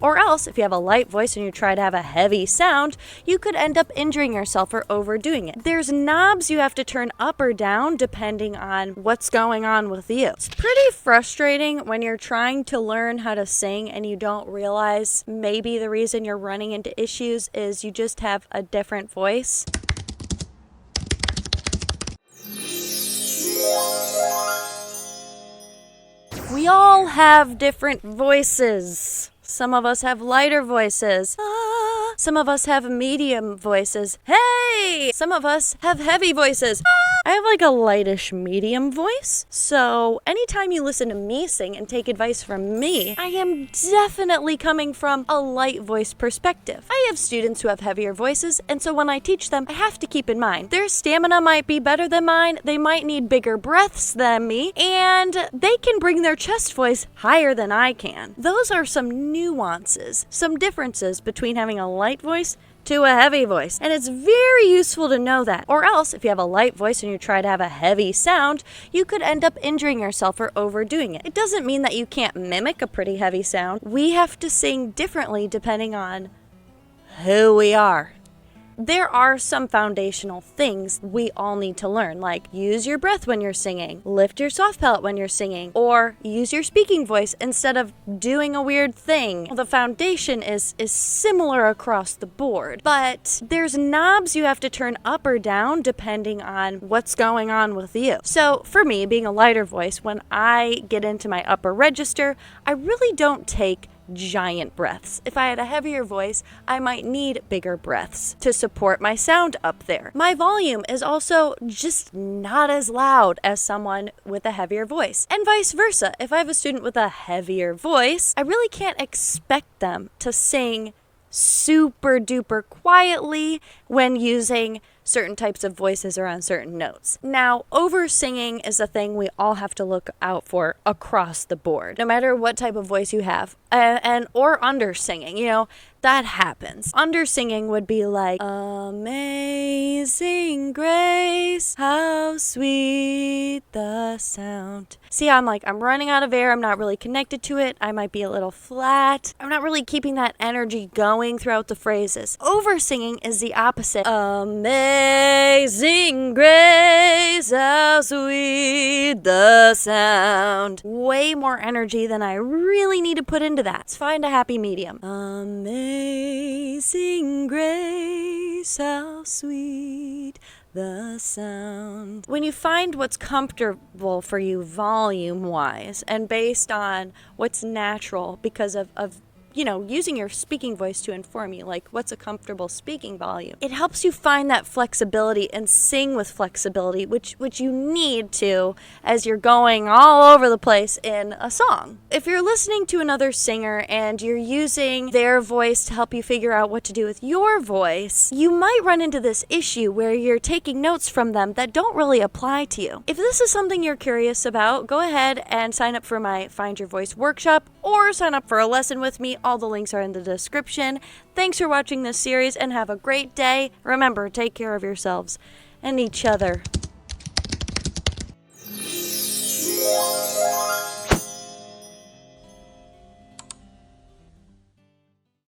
Or else, if you have a light voice and you try to have a heavy sound, you could end up injuring yourself or overdoing it. There's knobs you have to turn up or down depending on what's going on with you. It's pretty frustrating when you're trying to learn how to sing and you don't realize maybe the reason you're running into issues is you just have a different voice. We all have different voices. Some of us have lighter voices. Some of us have medium voices. Hey! Some of us have heavy voices. I have like a lightish medium voice. So anytime you listen to me sing and take advice from me, I am definitely coming from a light voice perspective. I have students who have heavier voices, and so when I teach them, I have to keep in mind their stamina might be better than mine, they might need bigger breaths than me, and they can bring their chest voice higher than I can. Those are some nuances, some differences between having a light voice to a heavy voice. And it's very useful to know that. Or else, if you have a light voice and you try to have a heavy sound, you could end up injuring yourself or overdoing it. It doesn't mean that you can't mimic a pretty heavy sound. We have to sing differently depending on who we are. There are some foundational things we all need to learn, like use your breath when you're singing, lift your soft palate when you're singing, or use your speaking voice instead of doing a weird thing. The foundation is similar across the board, but there's knobs you have to turn up or down depending on what's going on with you. So for me, being a lighter voice, when I get into my upper register, I really don't take giant breaths. If I had a heavier voice, I might need bigger breaths to support my sound up there. My volume is also just not as loud as someone with a heavier voice. And vice versa. If I have a student with a heavier voice, I really can't expect them to sing super duper quietly when using certain types of voices or on certain notes. Now, over singing is a thing we all have to look out for across the board, no matter what type of voice you have, or under singing, that happens. Under singing would be like, amazing grace, how sweet the sound. See, I'm running out of air. I'm not really connected to it. I might be a little flat. I'm not really keeping that energy going throughout the phrases. Over singing is the opposite. Amazing grace, how sweet the sound. Way more energy than I really need to put into that. Let's find a happy medium. Amazing grace, how sweet the sound. When you find what's comfortable for you volume-wise and based on what's natural because of using your speaking voice to inform you, like what's a comfortable speaking volume. It helps you find that flexibility and sing with flexibility, which you need to as you're going all over the place in a song. If you're listening to another singer and you're using their voice to help you figure out what to do with your voice, you might run into this issue where you're taking notes from them that don't really apply to you. If this is something you're curious about, go ahead and sign up for my Find Your Voice workshop or sign up for a lesson with me. All the links are in the description. Thanks for watching this series and have a great day. Remember, take care of yourselves and each other.